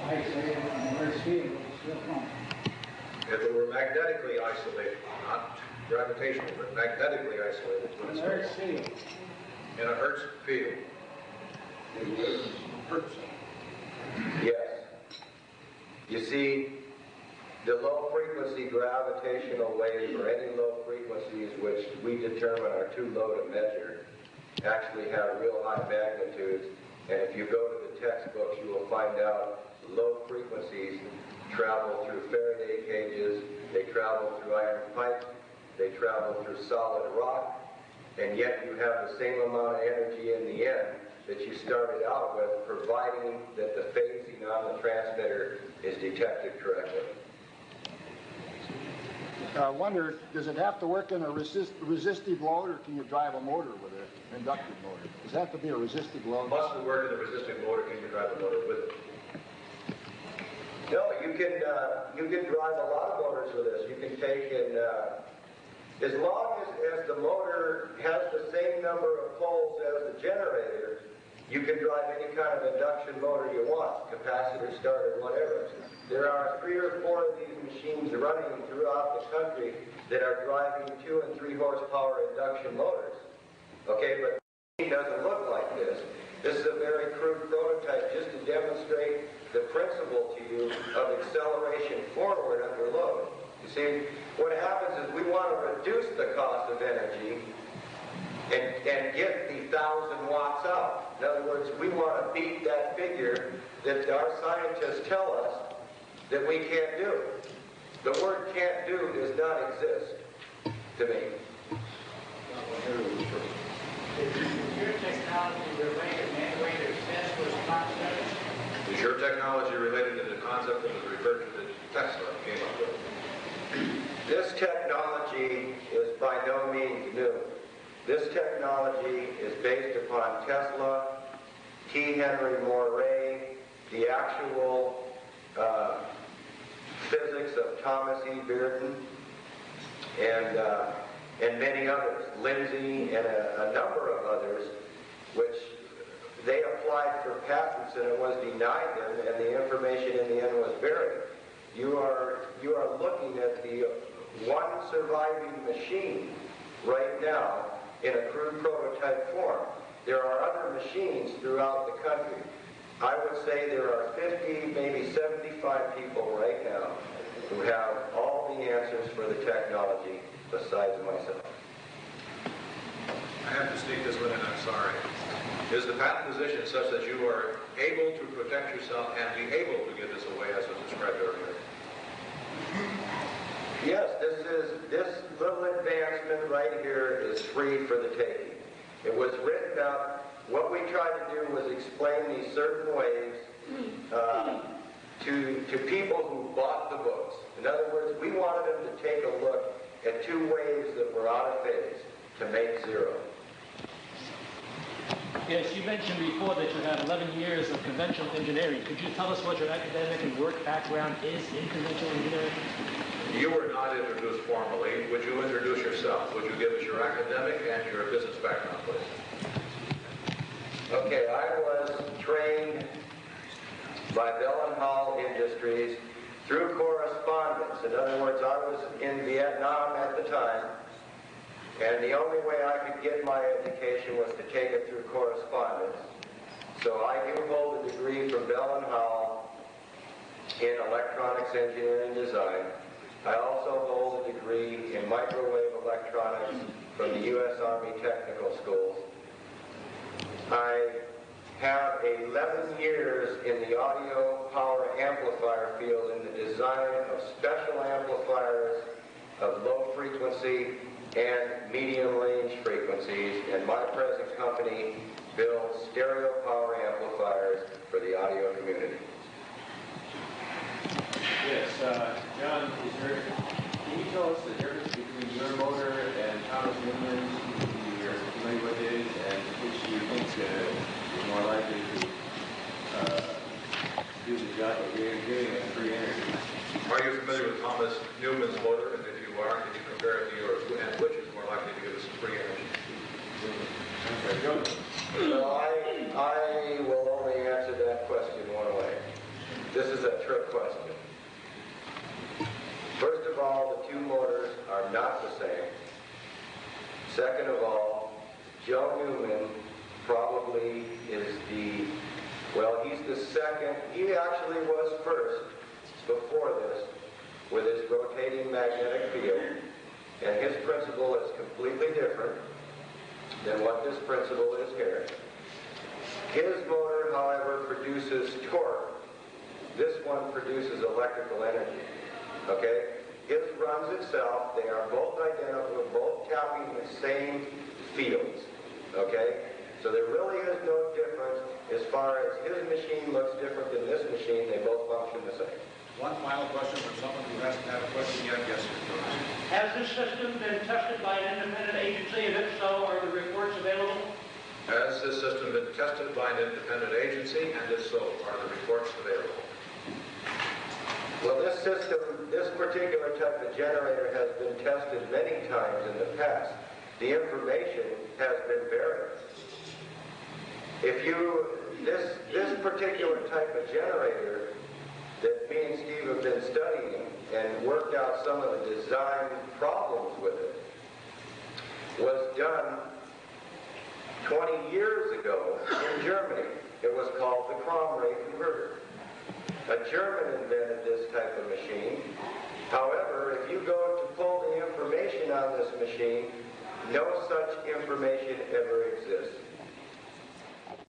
isolated and the Earth's field is still coming.
If it were magnetically isolated, not gravitational, but magnetically isolated, would it
In the
still
Earth's field.
in a Hertz field? Hertz.
Yes. You see, the low frequency gravitational waves, or any low frequencies which we determine are too low to measure, actually have real high magnitudes. And if you go to the textbooks, you will find out low frequencies travel through Faraday cages, they travel through iron pipes, they travel through solid rock, and yet you have the same amount of energy in the end that you started out with, providing that the phasing on the transmitter is detected correctly.
I wonder, does it have to work in a resistive load, or can you drive a motor with it, an inductive motor? Does it have to be a resistive load?
Must have worked in a resistive motor. Can you drive a motor with it?
No, you can drive a lot of motors with this. You can take and, as long as the motor has the same number of poles as the generator, you can drive any kind of induction motor you want, capacitor starter, whatever. There are 3 or 4 of these machines running throughout the country that are driving 2 and 3 horsepower induction motors. Okay, but it doesn't look like this. This is a very crude prototype just to demonstrate the principle to you of acceleration forward under load. You see, what happens is we want to reduce the cost of energy and get the 1,000 watts out. In other words, we want to beat that figure that our scientists tell us that we can't do. The word can't do does not exist to me.
Is your technology related in any way to Tesla's concept?
Is your technology related to the concept that was referred to that Tesla came up with?
This technology is by no means new. This technology is based upon Tesla, T. Henry Moray, the actual physics of Thomas E. Bearden, and many others, Lindsay and a number of others, which they applied for patents and it was denied them, and the information in the end was buried. You are looking at the one surviving machine right now in a crude prototype form. There are other machines throughout the country. I would say there are 50, maybe 75 people right now who have all the answers for the technology besides myself.
I have to sneak this one in, I'm sorry. Is the patent position such that you are able to protect yourself and be able to give this away as was described earlier?
Yes, this little advancement right here is free for the taking. It was written up. What we tried to do was explain these certain ways to people who bought the books. In other words, we wanted them to take a look at two ways that were out of phase to make zero.
Yes, you mentioned before that you had 11 years of conventional engineering. Could you tell us what your academic and work background is in conventional engineering?
You were not introduced formally. Would you introduce yourself? Would you give us your academic and your business background, please?
Okay, I was trained by Bell and Hall Industries through correspondence. In other words, I was in Vietnam at the time, and the only way I could get my education was to take it through correspondence. So I do hold a degree from Bell and Howell in electronics engineering design. I also hold a degree in microwave electronics from the U.S. Army Technical Schools. I have 11 years in the audio power amplifier field in the design of special amplifiers of low frequency and medium range frequencies, and my present company builds stereo power amplifiers for the audio community.
Yes, John, can you tell us the difference between your motor and Thomas Newman's, who you're familiar with it, and which you think is more likely to do the job of giving us free energy?
Are you familiar with Thomas Newman's motor? And if you are, can you compare it to yours? And which is more likely to give us free energy?
Well, I will only answer that question one way. This is a trick question. First of all, the two motors are not the same. Second of all, Joe Newman probably is he's the second. He actually was first before this with his rotating magnetic field, and his principle is completely different than what this principle is here. His motor, however, produces torque. This one produces electrical energy. Okay? His runs itself. They are both identical, both tapping the same fields. Okay? So there really is no difference as far as his machine looks different than this machine. They both function the same.
One final question from someone who hasn't had a question yet. Yes, sir.
Has this system been tested by an independent agency, and if so, are the reports available?
Has this system been tested by an independent agency, and if so, are the reports available?
Well, this system, this particular type of generator has been tested many times in the past. The information has been varied. This particular type of generator that me and Steve have been studying and worked out some of the design problems with it was done 20 years ago in Germany. It was called the Kromrey Converter. A German invented this type of machine. However, if you go to pull the information on this machine, no such information ever exists.